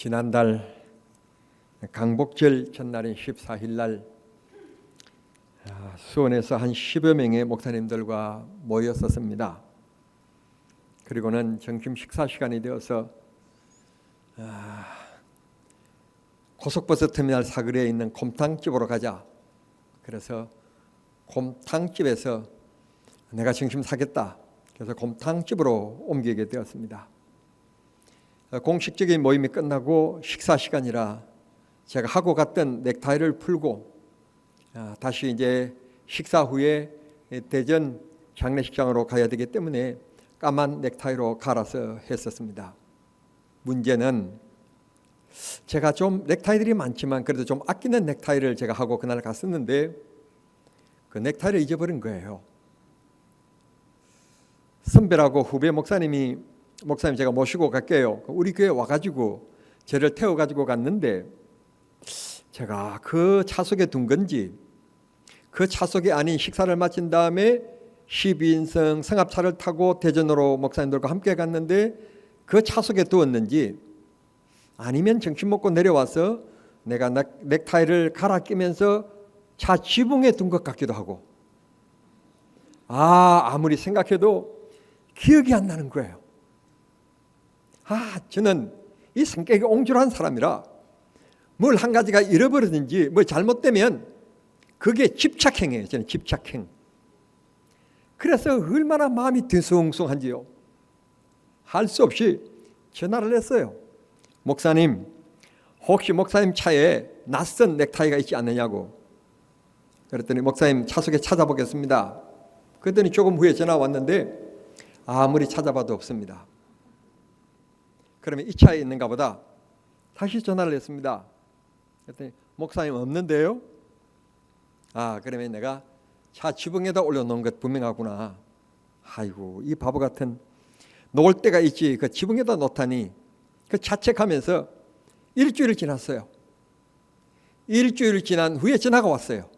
지난달 강복절 전날인 14일 날 수원에서 한 10여 명의 목사님들과 모였었습니다. 그리고는 점심 식사 시간이 되어서 고속버스 터미널 사거리에 있는 곰탕집으로 가자. 그래서 곰탕집에서 내가 점심 사겠다. 그래서 곰탕집으로 옮기게 되었습니다. 공식적인 모임이 끝나고 식사 시간이라 제가 하고 갔던 넥타이를 풀고 다시 이제 식사 후에 대전 장례식장으로 가야 되기 때문에 까만 넥타이로 갈아서 했었습니다. 문제는 제가 좀 넥타이들이 많지만 그래도 좀 아끼는 넥타이를 제가 하고 그날 갔었는데 그 넥타이를 잊어버린 거예요. 선배라고 후배 목사님 제가 모시고 갈게요. 우리 교회 와가지고 저를 태워가지고 갔는데 제가 그 차속에 둔 건지 그 차속이 아닌 식사를 마친 다음에 12인승 승합차를 타고 대전으로 목사님들과 함께 갔는데 그 차속에 두었는지 아니면 점심 먹고 내려와서 내가 넥타이를 갈아 끼면서 차 지붕에 둔 것 같기도 하고 아무리 생각해도 기억이 안 나는 거예요. 저는 이 성격이 옹졸한 사람이라 뭘 한 가지가 잃어버리든지 뭘 잘못되면 그게 집착행이에요. 저는 집착행. 그래서 얼마나 마음이 뒤숭숭한지요. 할 수 없이 전화를 했어요. 목사님, 혹시 목사님 차에 낯선 넥타이가 있지 않느냐고. 그랬더니 목사님 차속에 찾아보겠습니다. 그랬더니 조금 후에 전화 왔는데 아무리 찾아봐도 없습니다. 그러면 이 차에 있는가 보다. 다시 전화를 했습니다. 그랬더니 목사님 없는데요? 그러면 내가 차 지붕에다 올려놓은 것 분명하구나. 아이고 이 바보 같은 놓을 때가 있지 그 지붕에다 놓다니 그 자책하면서 일주일 지났어요. 일주일 지난 후에 전화가 왔어요.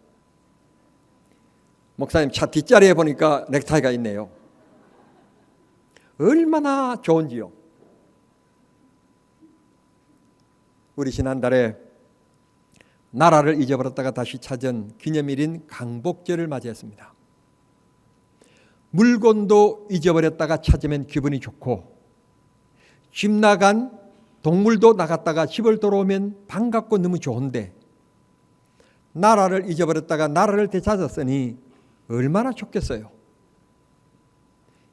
목사님 차 뒷자리에 보니까 넥타이가 있네요. 얼마나 좋은지요. 우리 지난달에 나라를 잊어버렸다가 다시 찾은 기념일인 강복절을 맞이했습니다. 물건도 잊어버렸다가 찾으면 기분이 좋고 집 나간 동물도 나갔다가 집을 돌아오면 반갑고 너무 좋은데 나라를 잊어버렸다가 나라를 되찾았으니 얼마나 좋겠어요.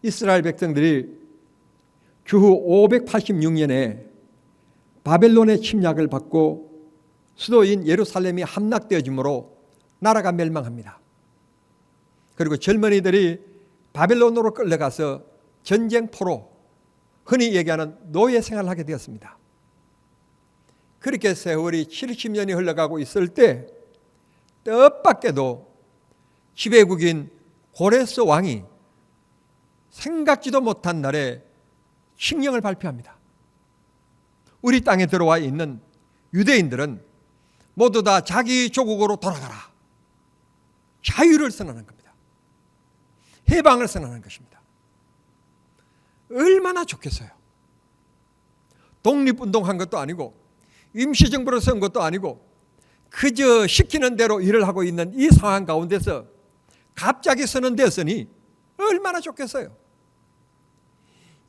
이스라엘 백성들이 주후 586년에 바벨론의 침략을 받고 수도인 예루살렘이 함락되어지므로 나라가 멸망합니다. 그리고 젊은이들이 바벨론으로 끌려가서 전쟁포로 흔히 얘기하는 노예 생활을 하게 되었습니다. 그렇게 세월이 70년이 흘러가고 있을 때 뜻밖에도 지배국인 고레스 왕이 생각지도 못한 날에 칙령을 발표합니다. 우리 땅에 들어와 있는 유대인들은 모두 다 자기 조국으로 돌아가라. 자유를 선언한 겁니다. 해방을 선언한 것입니다. 얼마나 좋겠어요. 독립운동한 것도 아니고 임시정부를 세운 것도 아니고 그저 시키는 대로 일을 하고 있는 이 상황 가운데서 갑자기 선언되었으니 얼마나 좋겠어요.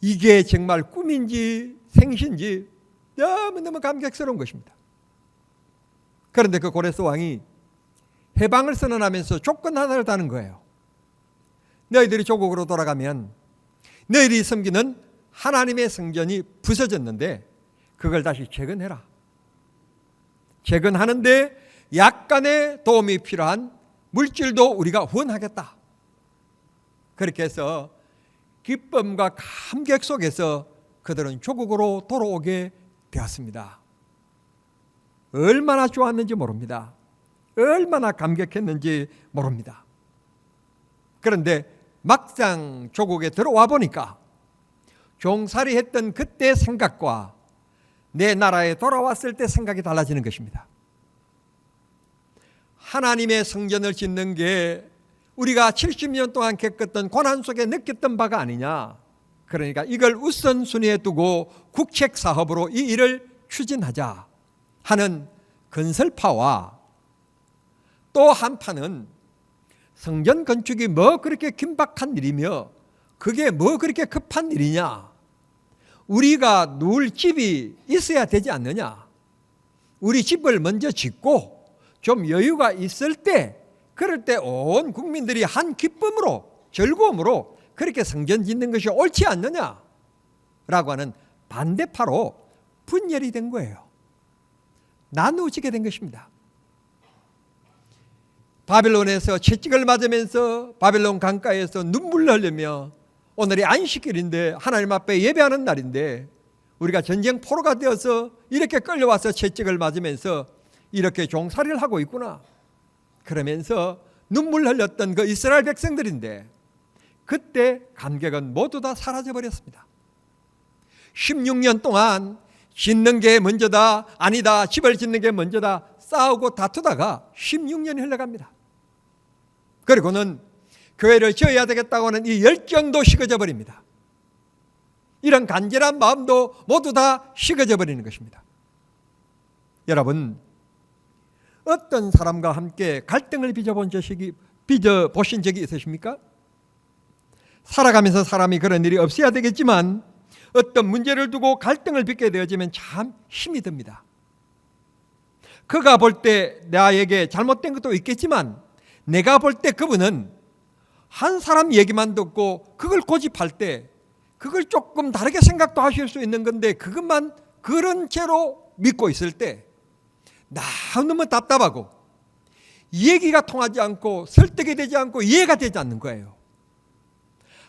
이게 정말 꿈인지 생신지 너무너무 감격스러운 것입니다. 그런데 그 고레스 왕이 해방을 선언하면서 조건 하나를 다는 거예요. 너희들이 조국으로 돌아가면 너희들이 섬기는 하나님의 성전이 부서졌는데 그걸 다시 재건해라. 재건하는데 약간의 도움이 필요한 물질도 우리가 후원하겠다. 그렇게 해서 기쁨과 감격 속에서 그들은 조국으로 돌아오게 되었습니다. 얼마나 좋았는지 모릅니다. 얼마나 감격했는지 모릅니다. 그런데 막상 조국에 들어와 보니까 종살이 했던 그때 생각과 내 나라에 돌아왔을 때 생각이 달라지는 것입니다. 하나님의 성전을 짓는 게 우리가 70년 동안 겪었던 고난 속에 느꼈던 바가 아니냐. 그러니까 이걸 우선순위에 두고 국책 사업으로 이 일을 추진하자 하는 건설파와 또 한파는 성전 건축이 뭐 그렇게 긴박한 일이며 그게 뭐 그렇게 급한 일이냐, 우리가 누울 집이 있어야 되지 않느냐, 우리 집을 먼저 짓고 좀 여유가 있을 때, 그럴 때 온 국민들이 한 기쁨으로 즐거움으로 그렇게 성전 짓는 것이 옳지 않느냐라고 하는 반대파로 분열이 된 거예요. 나누어지게 된 것입니다. 바벨론에서 채찍을 맞으면서 바벨론 강가에서 눈물을 흘리며 오늘이 안식일인데 하나님 앞에 예배하는 날인데 우리가 전쟁 포로가 되어서 이렇게 끌려와서 채찍을 맞으면서 이렇게 종살이를 하고 있구나, 그러면서 눈물 흘렸던 그 이스라엘 백성들인데 그때 감격은 모두 다 사라져버렸습니다. 16년 동안 짓는 게 먼저다, 아니다, 집을 짓는 게 먼저다 싸우고 다투다가 16년이 흘러갑니다. 그리고는 교회를 지어야 되겠다고 하는 이 열정도 식어져 버립니다. 이런 간절한 마음도 모두 다 식어져 버리는 것입니다. 여러분, 어떤 사람과 함께 갈등을 빚어보신 적이 있으십니까? 살아가면서 사람이 그런 일이 없어야 되겠지만 어떤 문제를 두고 갈등을 빚게 되어지면 참 힘이 듭니다. 그가 볼 때 나에게 잘못된 것도 있겠지만 내가 볼 때 그분은 한 사람 얘기만 듣고 그걸 고집할 때 그걸 조금 다르게 생각도 하실 수 있는 건데 그것만 그런 채로 믿고 있을 때 너무 답답하고 얘기가 통하지 않고 설득이 되지 않고 이해가 되지 않는 거예요.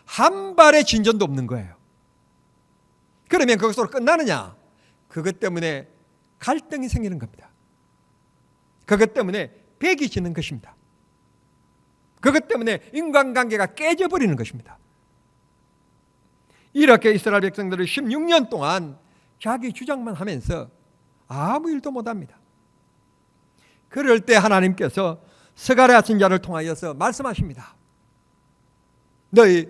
한 발의 진전도 없는 거예요. 그러면 거기서 끝나느냐? 그것 때문에 갈등이 생기는 겁니다. 그것 때문에 벽이 지는 것입니다. 그것 때문에 인간관계가 깨져버리는 것입니다. 이렇게 이스라엘 백성들을 16년 동안 자기 주장만 하면서 아무 일도 못합니다. 그럴 때 하나님께서 스가랴 선지자를 통하여서 말씀하십니다. 너희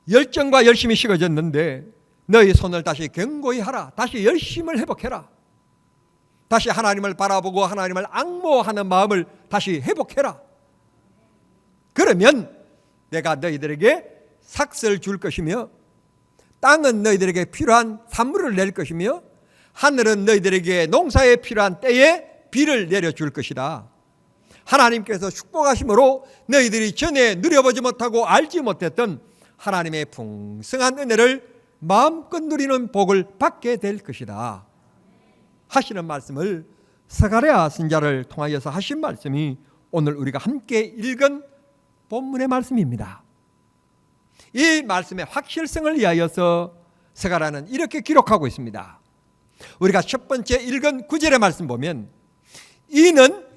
열정과 열심이 식어졌는데 너희 손을 다시 견고히 하라. 다시 열심을 회복해라. 다시 하나님을 바라보고 하나님을 앙모하는 마음을 다시 회복해라. 그러면 내가 너희들에게 삭슬 줄 것이며 땅은 너희들에게 필요한 산물을 낼 것이며 하늘은 너희들에게 농사에 필요한 때에 비를 내려줄 것이다. 하나님께서 축복하심으로 너희들이 전에 누려보지 못하고 알지 못했던 하나님의 풍성한 은혜를 마음껏 누리는 복을 받게 될 것이다 하시는 말씀을 스가랴 선지자를 통하여서 하신 말씀이 오늘 우리가 함께 읽은 본문의 말씀입니다. 이 말씀의 확실성을 위하여서 스가랴는 이렇게 기록하고 있습니다. 우리가 첫 번째 읽은 9절의 말씀 보면 이는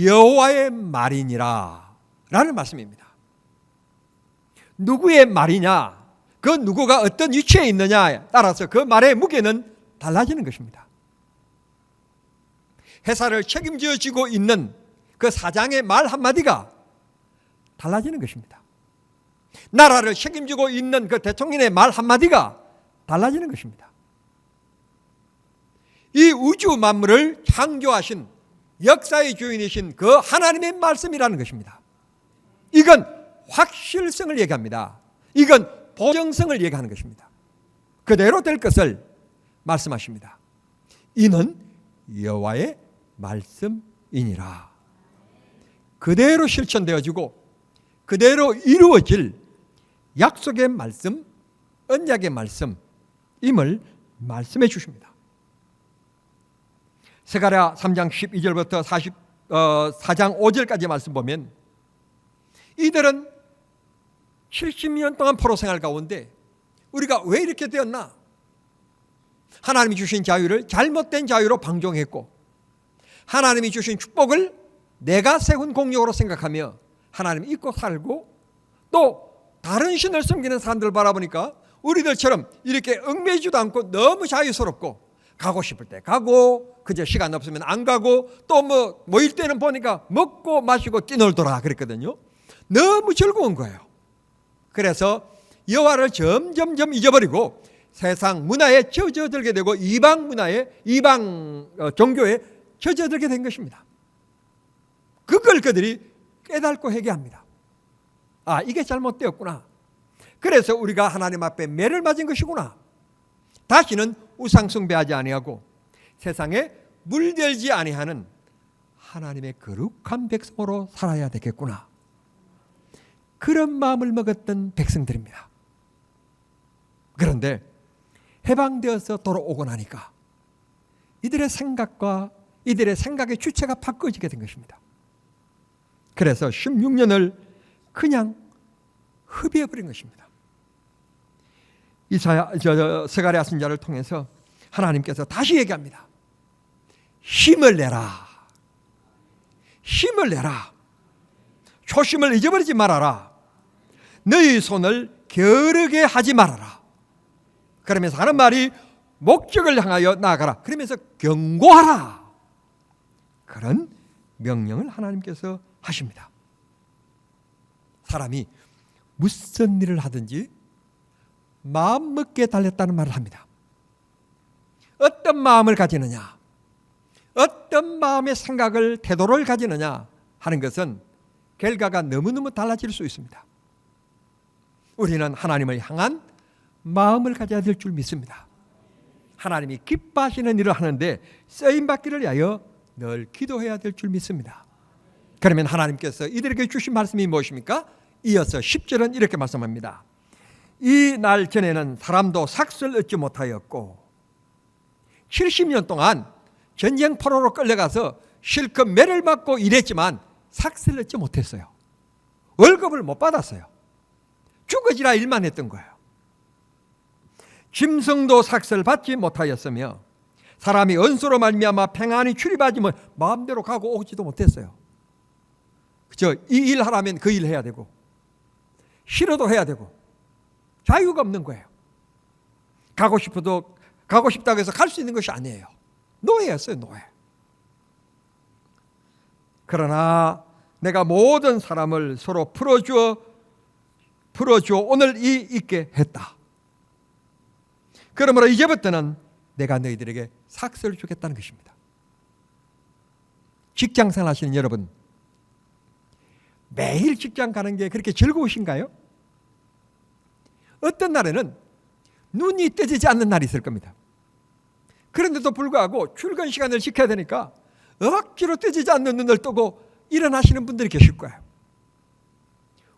여호와의 말이니라 라는 말씀입니다. 누구의 말이냐, 그 누구가 어떤 위치에 있느냐에 따라서 그 말의 무게는 달라지는 것입니다. 회사를 책임져 지고 있는 그 사장의 말 한마디가 달라지는 것입니다. 나라를 책임지고 있는 그 대통령의 말 한마디가 달라지는 것입니다. 이 우주 만물을 창조하신 역사의 주인이신 그 하나님의 말씀이라는 것입니다. 이건 확실성을 얘기합니다. 이건 보정성을 얘기하는 것입니다. 그대로 될 것을 말씀하십니다. 이는 여호와의 말씀이니라. 그대로 실천되어지고 그대로 이루어질 약속의 말씀, 언약의 말씀임을 말씀해 주십니다. 스가랴 3장 12절부터 4장 5절까지 말씀 보면 이들은 70년 동안 포로 생활 가운데 우리가 왜 이렇게 되었나? 하나님이 주신 자유를 잘못된 자유로 방종했고 하나님이 주신 축복을 내가 세운 공력으로 생각하며 하나님 잊고 살고 또 다른 신을 섬기는 사람들을 바라보니까 우리들처럼 이렇게 얽매이지도 않고 너무 자유스럽고 가고 싶을 때 가고 그저 시간 없으면 안 가고 또 뭐 모일 때는 보니까 먹고 마시고 뛰놀더라 그랬거든요. 너무 즐거운 거예요. 그래서 여호와를 점점점 잊어버리고 세상 문화에 젖어들게 되고 이방 문화에, 이방 종교에 젖어들게 된 것입니다. 그걸 그들이 깨닫고 회개합니다. 아, 이게 잘못되었구나. 그래서 우리가 하나님 앞에 매를 맞은 것이구나. 다시는 우상 숭배하지 아니하고 세상에 물들지 아니하는 하나님의 거룩한 백성으로 살아야 되겠구나. 그런 마음을 먹었던 백성들입니다. 그런데 해방되어서 돌아오고 나니까 이들의 생각과 이들의 생각의 주체가 바꿔지게 된 것입니다. 그래서 16년을 그냥 흡입해버린 것입니다. 스가랴 선지자를 통해서 하나님께서 다시 얘기합니다. 힘을 내라. 힘을 내라. 초심을 잊어버리지 말아라. 너희 손을 게으르게 하지 말아라. 그러면서 하는 말이 목적을 향하여 나아가라. 그러면서 경고하라. 그런 명령을 하나님께서 하십니다. 사람이 무슨 일을 하든지 마음 먹기에 달렸다는 말을 합니다. 어떤 마음을 가지느냐, 어떤 마음의 생각을, 태도를 가지느냐 하는 것은 결과가 너무너무 달라질 수 있습니다. 우리는 하나님을 향한 마음을 가져야 될 줄 믿습니다. 하나님이 기뻐하시는 일을 하는데 쓰임받기를 위하여 늘 기도해야 될 줄 믿습니다. 그러면 하나님께서 이들에게 주신 말씀이 무엇입니까? 이어서 10절은 이렇게 말씀합니다. 이 날 전에는 사람도 삭슬 얻지 못하였고 70년 동안 전쟁 포로로 끌려가서 실컷 매를 맞고 일했지만 삭슬 얻지 못했어요. 월급을 못 받았어요. 죽어지라 일만 했던 거예요. 짐승도 삭슬 받지 못하였으며 사람이 언수로 말미암아 평안히 출입하지 못, 마음대로 가고 오지도 못했어요. 그죠? 이 일 하라면 그 일 해야 되고 싫어도 해야 되고 자유가 없는 거예요. 가고 싶다고 해서 갈 수 있는 것이 아니에요. 노예였어요, 노예. 그러나 내가 모든 사람을 서로 풀어주어 오늘 이 있게 했다. 그러므로 이제부터는 내가 너희들에게 삭슬을 주겠다는 것입니다. 직장생활 하시는 여러분, 매일 직장 가는 게 그렇게 즐거우신가요? 어떤 날에는 눈이 떠지지 않는 날이 있을 겁니다. 그런데도 불구하고 출근 시간을 지켜야 되니까 억지로 떠지지 않는 눈을 뜨고 일어나시는 분들이 계실 거예요.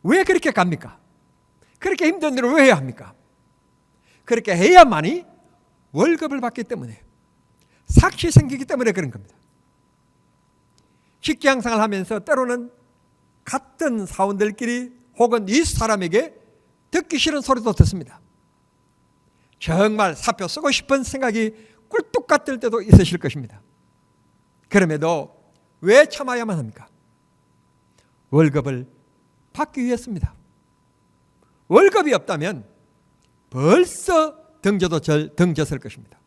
왜 그렇게 갑니까? 그렇게 힘든 일을 왜 해야 합니까? 그렇게 해야만이 월급을 받기 때문에, 삭시 생기기 때문에 그런 겁니다. 직장생활 하면서 때로는 같은 사원들끼리 혹은 이 사람에게 듣기 싫은 소리도 듣습니다. 정말 사표 쓰고 싶은 생각이 꿀뚝 같을 때도 있으실 것입니다. 그럼에도 왜 참아야만 합니까? 월급을 받기 위해서입니다. 월급이 없다면 벌써 등졌을 것입니다.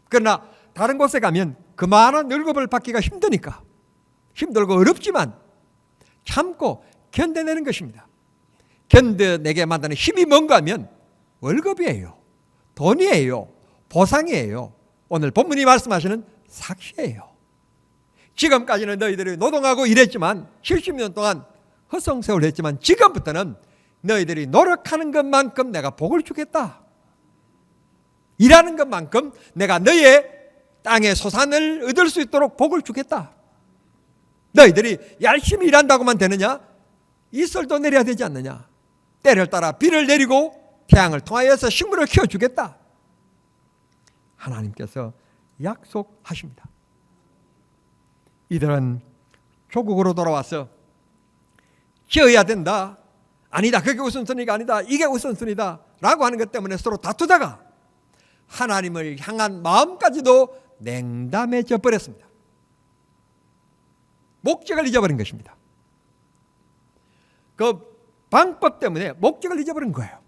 그러나 다른 곳에 가면 그만한 월급을 받기가 힘드니까, 힘들고 어렵지만 참고 견뎌내는 것입니다. 견뎌내게 만드는 힘이 뭔가 하면 월급이에요, 돈이에요, 보상이에요. 오늘 본문이 말씀하시는 삭시예요. 지금까지는 너희들이 노동하고 일했지만 70년 동안 허송세월을 했지만 지금부터는 너희들이 노력하는 것만큼 내가 복을 주겠다. 일하는 것만큼 내가 너희의 땅의 소산을 얻을 수 있도록 복을 주겠다. 너희들이 열심히 일한다고만 되느냐? 이슬도 내려야 되지 않느냐? 때를 따라 비를 내리고 태양을 통하여서 식물을 키워주겠다. 하나님께서 약속하십니다. 이들은 조국으로 돌아와서 지어야 된다, 아니다, 그게 우선순위가 아니다, 이게 우선순위다 라고 하는 것 때문에 서로 다투다가 하나님을 향한 마음까지도 냉담해져 버렸습니다. 목적을 잊어버린 것입니다. 그 방법 때문에 목적을 잊어버린 거예요.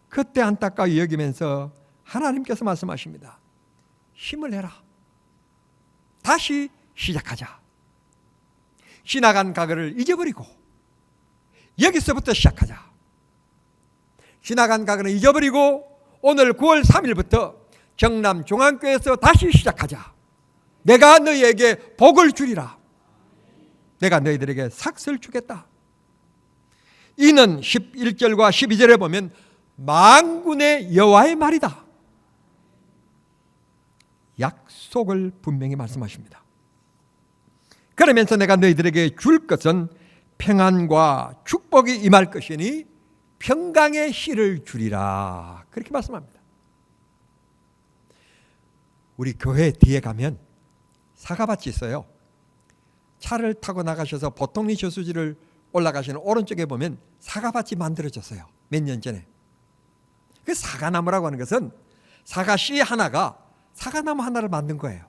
그때 안타까이 여기면서 하나님께서 말씀하십니다. 힘을 내라. 다시 시작하자. 지나간 과거를 잊어버리고 여기서부터 시작하자. 지나간 과거는 잊어버리고 오늘 9월 3일부터 정남 중앙교회에서 다시 시작하자. 내가 너희에게 복을 주리라. 내가 너희들에게 삭슬 주겠다. 이는 11절과 12절에 보면 만군의 여호와의 말이다. 약속을 분명히 말씀하십니다. 그러면서 내가 너희들에게 줄 것은 평안과 축복이 임할 것이니 평강의 씨를 주리라. 그렇게 말씀합니다. 우리 교회 뒤에 가면 사과밭이 있어요. 차를 타고 나가셔서 보통리 저수지를 올라가시는 오른쪽에 보면 사과밭이 만들어졌어요. 몇 년 전에. 그 사과나무라고 하는 것은 사과 씨 하나가 사과나무 하나를 만든 거예요.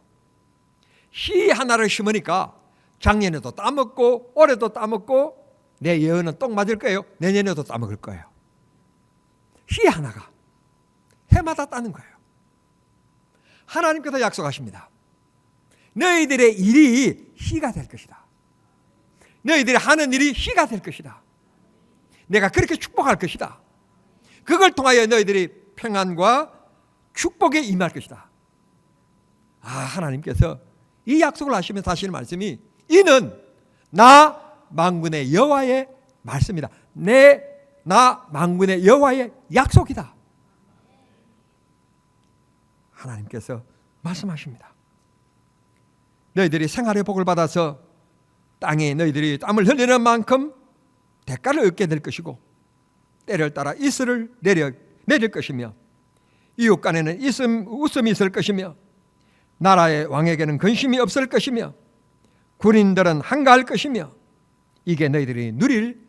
씨 하나를 심으니까 작년에도 따먹고 올해도 따먹고 내 예언은 똥 맞을 거예요. 내년에도 따먹을 거예요. 씨 하나가 해마다 따는 거예요. 하나님께서 약속하십니다. 너희들의 일이 씨가 될 것이다. 너희들이 하는 일이 씨가 될 것이다. 내가 그렇게 축복할 것이다. 그걸 통하여 너희들이 평안과 축복에 임할 것이다. 하나님께서 이 약속을 하시면서 하시는 말씀이 이는 나 만군의 여호와의 말씀이다. 나 만군의 여호와의 약속이다. 하나님께서 말씀하십니다. 너희들이 생활의 복을 받아서 땅에 너희들이 땀을 흘리는 만큼 대가를 얻게 될 것이고 때를 따라 이슬을 내릴 것이며 이웃 간에는 웃음이 있을 것이며 나라의 왕에게는 근심이 없을 것이며 군인들은 한가할 것이며 이게 너희들이 누릴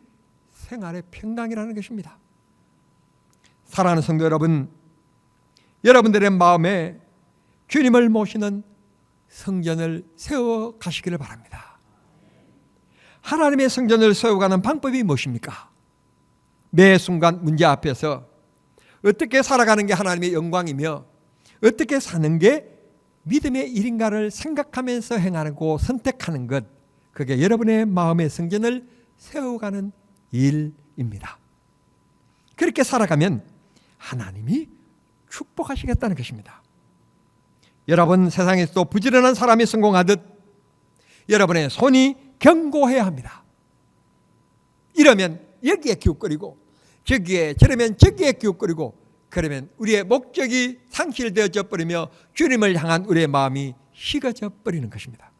생활의 평강이라는 것입니다. 사랑하는 성도 여러분, 여러분들의 마음에 주님을 모시는 성전을 세워 가시기를 바랍니다. 하나님의 성전을 세워가는 방법이 무엇입니까? 매 순간 문제 앞에서 어떻게 살아가는 게 하나님의 영광이며 어떻게 사는 게 믿음의 일인가를 생각하면서 행하고 선택하는 것, 그게 여러분의 마음의 성전을 세워가는 일입니다. 그렇게 살아가면 하나님이 축복하시겠다는 것입니다. 여러분, 세상에서도 부지런한 사람이 성공하듯 여러분의 손이 견고해야 합니다. 이러면 여기에 기웃거리고 저러면 저기에 기웃거리고 그러면 우리의 목적이 상실되어져 버리며 주님을 향한 우리의 마음이 식어져 버리는 것입니다.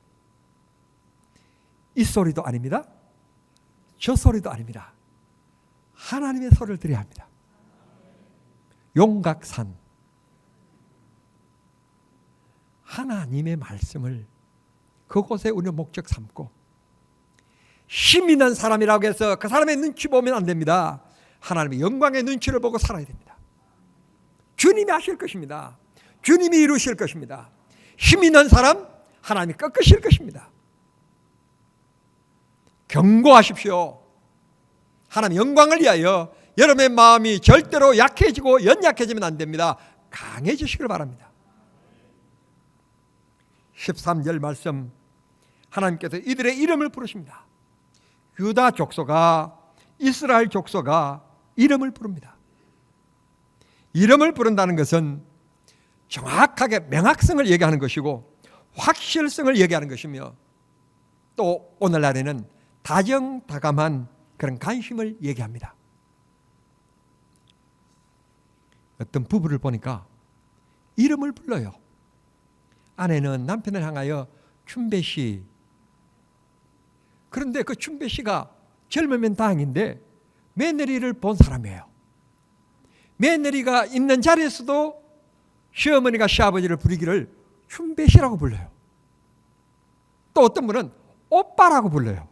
이 소리도 아닙니다. 저 소리도 아닙니다. 하나님의 소리를 들어야 합니다. 용각산 하나님의 말씀을 그곳에 우리의 목적 삼고 힘 있는 사람이라고 해서 그 사람의 눈치 보면 안 됩니다. 하나님의 영광의 눈치를 보고 살아야 됩니다. 주님이 하실 것입니다. 주님이 이루실 것입니다. 힘 있는 사람 하나님이 꺾으실 것입니다. 경고하십시오. 하나님 영광을 위하여 여러분의 마음이 절대로 약해지고 연약해지면 안 됩니다. 강해지시길 바랍니다. 13절 말씀, 하나님께서 이들의 이름을 부르십니다. 유다 족속아, 이스라엘 족속아 이름을 부릅니다. 이름을 부른다는 것은 정확하게 명확성을 얘기하는 것이고 확실성을 얘기하는 것이며 또 오늘날에는 다정다감한 그런 관심을 얘기합니다. 어떤 부부를 보니까 이름을 불러요. 아내는 남편을 향하여 춘배씨. 그런데 그 춘배씨가 젊으면 다행인데 며느리를 본 사람이에요. 며느리가 있는 자리에서도 시어머니가 시아버지를 부르기를 춘배씨라고 불러요. 또 어떤 분은 오빠라고 불러요.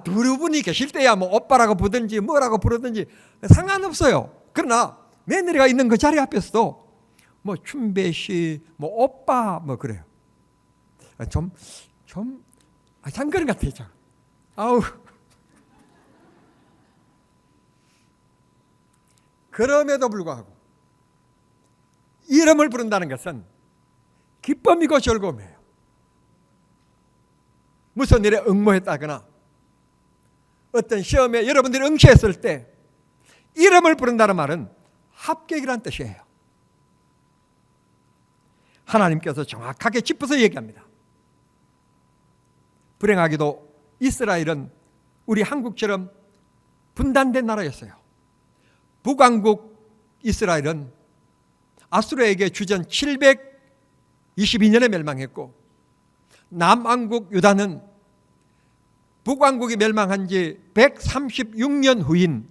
두 분이 계실 때야 뭐 오빠라고 부르든지 뭐라고 부르든지 상관없어요. 그러나 며느리가 있는 그 자리 앞에서도 뭐 춘배씨, 뭐 오빠, 뭐 그래요. 장거리 같아요. 아우. 그럼에도 불구하고 이름을 부른다는 것은 기쁨이고 즐거움이에요. 무슨 일에 응모했다거나 어떤 시험에 여러분들이 응시했을 때 이름을 부른다는 말은 합격이란 뜻이에요. 하나님께서 정확하게 짚어서 얘기합니다. 불행하게도 이스라엘은 우리 한국처럼 분단된 나라였어요. 북왕국 이스라엘은 아수르에게 주전 722년에 멸망했고, 남왕국 유다는 북왕국이 멸망한 지 136년 후인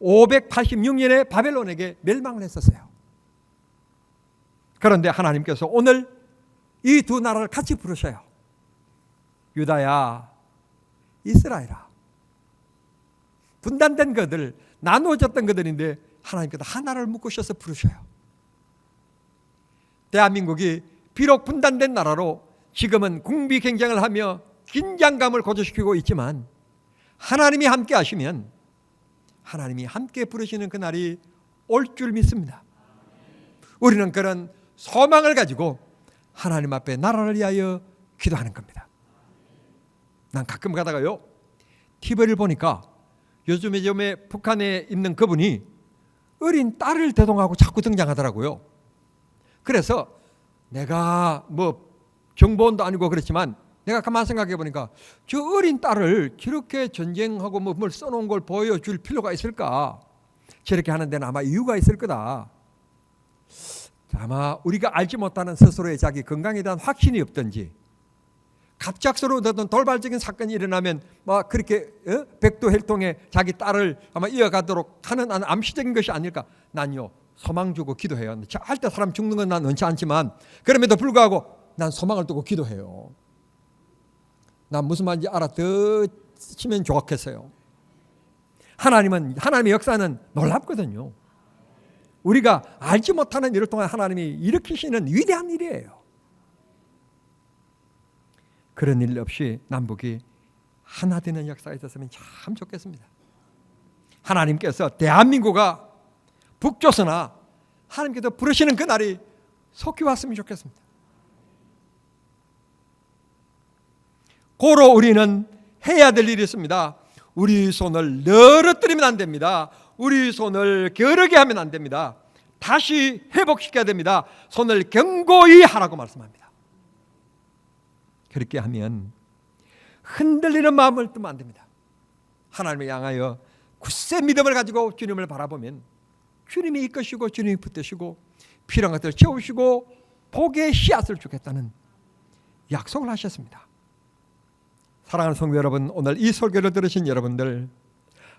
586년에 바벨론에게 멸망을 했었어요. 그런데 하나님께서 오늘 이 두 나라를 같이 부르셔요. 유다야, 이스라엘아. 분단된 것들, 나누어졌던 것들인데 하나님께서 하나를 묶으셔서 부르셔요. 대한민국이 비록 분단된 나라로 지금은 군비 경쟁을 하며 긴장감을 고조시키고 있지만, 하나님이 함께 하시면 하나님이 함께 부르시는 그날이 올 줄 믿습니다. 우리는 그런 소망을 가지고 하나님 앞에 나라를 위하여 기도하는 겁니다. 난 가끔 가다가요, TV를 보니까 요즘에 북한에 있는 그분이 어린 딸을 대동하고 자꾸 등장하더라고요. 그래서 내가 뭐 정보원도 아니고 그렇지만 내가 가만 생각해 보니까 저 어린 딸을 저렇게 전쟁하고 뭘 써놓은 걸 보여줄 필요가 있을까? 저렇게 하는 데는 아마 이유가 있을 거다. 아마 우리가 알지 못하는 스스로의 자기 건강에 대한 확신이 없든지, 갑작스러운 어떤 돌발적인 사건이 일어나면 막 그렇게 백두혈통에 자기 딸을 아마 이어가도록 하는 암시적인 것이 아닐까. 난요, 소망 주고 기도해요. 절대 사람 죽는 건 난 원치 않지만 그럼에도 불구하고 난 소망을 두고 기도해요. 난 무슨 말인지 알아듣시면 좋겠어요. 하나님의 역사는 놀랍거든요. 우리가 알지 못하는 일을 통해 하나님이 일으키시는 위대한 일이에요. 그런 일 없이 남북이 하나 되는 역사가 있었으면 참 좋겠습니다. 하나님께서 대한민국과 북조선아 하나님께서 부르시는 그날이 속히 왔으면 좋겠습니다. 고로 우리는 해야 될 일이 있습니다. 우리 손을 늘어뜨리면 안 됩니다. 우리 손을 게으르게 하면 안 됩니다. 다시 회복시켜야 됩니다. 손을 견고히 하라고 말씀합니다. 그렇게 하면 흔들리는 마음을 뜨면 안 됩니다. 하나님을 향하여 굳세 믿음을 가지고 주님을 바라보면 주님이 이끄시고 주님이 붙드시고 필요한 것들을 채우시고 복의 씨앗을 주겠다는 약속을 하셨습니다. 사랑하는 성도 여러분, 오늘 이 설교를 들으신 여러분들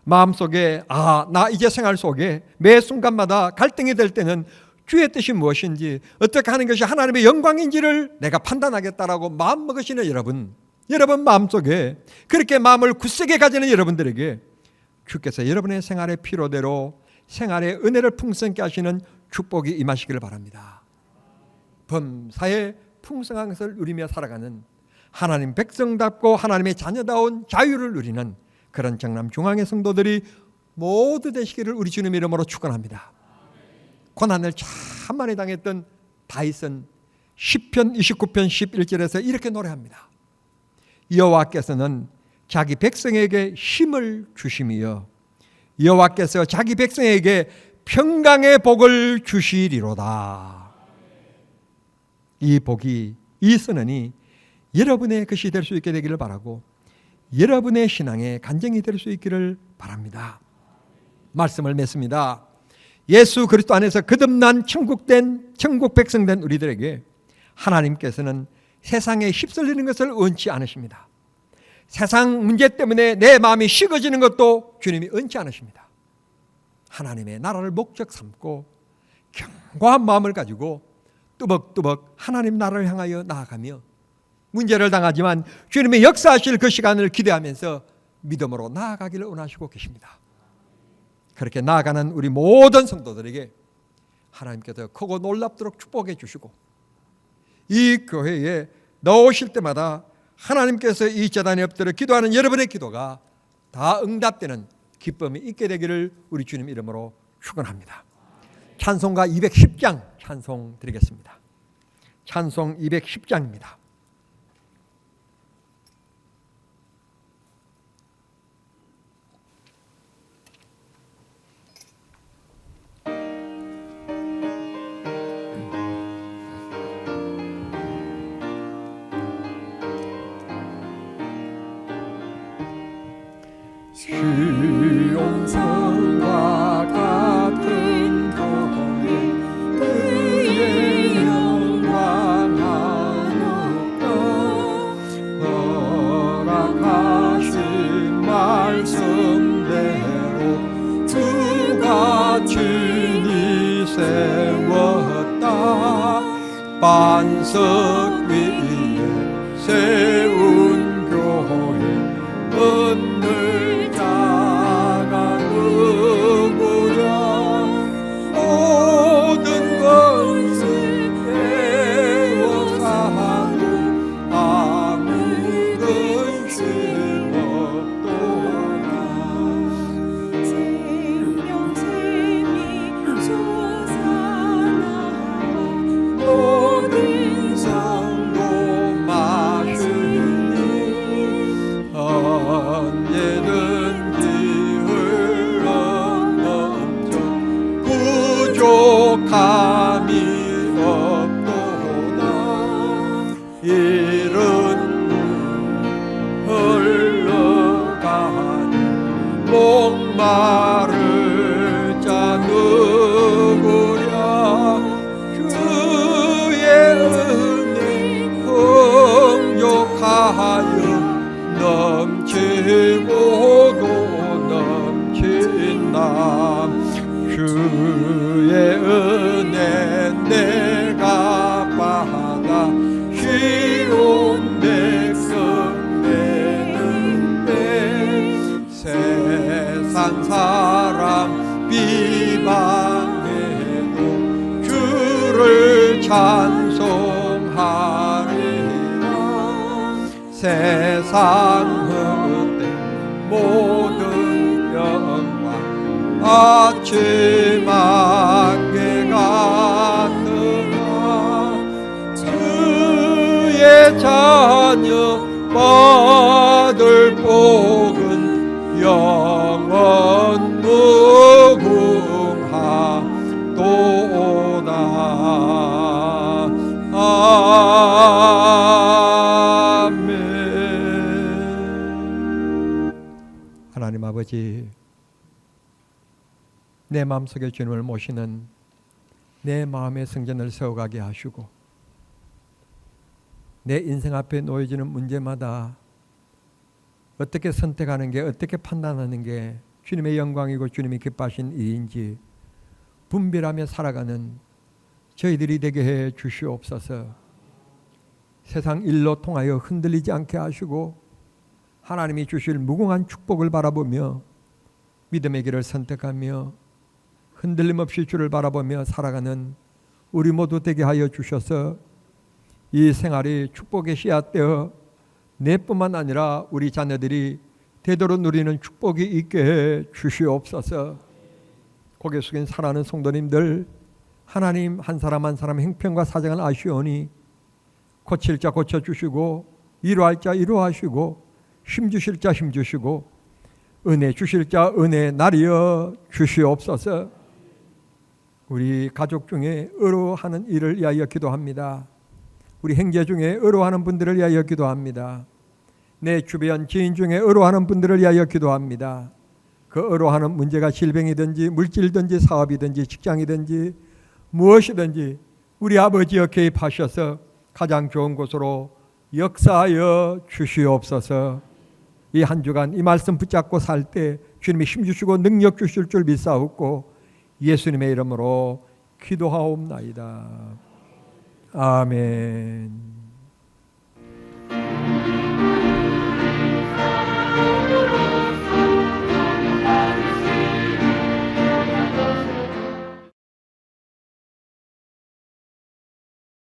마음속에 나 이제 생활 속에 매 순간마다 갈등이 될 때는 주의 뜻이 무엇인지, 어떻게 하는 것이 하나님의 영광인지를 내가 판단하겠다라고 마음 먹으시는 여러분 마음속에 그렇게 마음을 굳세게 가지는 여러분들에게 주께서 여러분의 생활의 필요대로 생활의 은혜를 풍성케 하시는 축복이 임하시기를 바랍니다. 범사에 풍성한 것을 누리며 살아가는 하나님 백성답고 하나님의 자녀다운 자유를 누리는 그런 경남 중앙의 성도들이 모두 되시기를 우리 주님 이름으로 축원합니다. 고난을 참 많이 당했던 다윗은 시편 29편 11절에서 이렇게 노래합니다. 여호와께서는 자기 백성에게 힘을 주심이여 여호와께서 자기 백성에게 평강의 복을 주시리로다. 이 복이, 이 선언이 여러분의 것이 될 수 있게 되기를 바라고 여러분의 신앙의 간증이 될 수 있기를 바랍니다. 말씀을 맺습니다. 예수 그리스도 안에서 거듭난 천국 백성된 우리들에게 하나님께서는 세상에 휩쓸리는 것을 원치 않으십니다. 세상 문제 때문에 내 마음이 식어지는 것도 주님이 원치 않으십니다. 하나님의 나라를 목적 삼고 견고한 마음을 가지고 뚜벅뚜벅 하나님 나라를 향하여 나아가며 문제를 당하지만 주님의 역사하실 그 시간을 기대하면서 믿음으로 나아가기를 원하시고 계십니다. 그렇게 나아가는 우리 모든 성도들에게 하나님께서 크고 놀랍도록 축복해 주시고 이 교회에 나오실 때마다 하나님께서 이 제단에 엎드려 기도하는 여러분의 기도가 다 응답되는 기쁨이 있게 되기를 우리 주님 이름으로 축원합니다. 찬송가 210장 찬송 드리겠습니다. 찬송 210장입니다. 영성과 같은 교회 그의 영광 하옵다. 허락하신 말씀대로 주가 친히 세웠다. 반석 위에 세운 교회 오늘 자가 누구랴. 모든 것을 배워사도 아무런 쓸모없도다. 생명샘이 솟아나와 모든 성도 마시니 언제든지 흘러넘쳐 부족함이 없도다. 이른 흘러가니 목마를 자 누구랴. 주의 은혜 풍족하여 넘치고도 넘친다. 주의 은혜 내가 받아 쉬운 백성 되는데 세상 사람 비방해도 주를 찬송하리라. 세상 헛된 모든 영광 아침 안개 같으나 주의 자녀 받을 복은 영원 무궁하도다. 아멘. 하나님 아버지, 내 마음속에 주님을 모시는 내 마음의 성전을 세워가게 하시고 내 인생 앞에 놓여지는 문제마다 어떻게 선택하는 게, 어떻게 판단하는 게 주님의 영광이고 주님이 기뻐하신 일인지 분별하며 살아가는 저희들이 되게 해 주시옵소서. 세상 일로 통하여 흔들리지 않게 하시고 하나님이 주실 무궁한 축복을 바라보며 믿음의 길을 선택하며 흔들림 없이 주를 바라보며 살아가는 우리 모두 되게 하여 주셔서 이 생활이 축복의 씨앗되어 내뿐만 아니라 우리 자녀들이 되도록 누리는 축복이 있게 해 주시옵소서. 고개 숙인 사랑하는 성도님들, 하나님 한 사람 한 사람 행편과 사정을 아시오니 고칠 자 고쳐주시고 이루할 자 이루하시고 힘주실 자 힘주시고 은혜 주실 자 은혜 나리여 주시옵소서. 우리 가족 중에 의로하는 일을 위하여 기도합니다. 우리 형제 중에 의로하는 분들을 위하여 기도합니다. 내 주변 지인 중에 의로하는 분들을 위하여 기도합니다. 그 의로하는 문제가 질병이든지 물질이든지 사업이든지 직장이든지 무엇이든지 우리 아버지여 개입하셔서 가장 좋은 곳으로 역사하여 주시옵소서. 이 한 주간 이 말씀 붙잡고 살 때 주님이 힘주시고 능력 주실 줄 믿사옵고 예수님의 이름으로 기도하옵나이다. 아멘.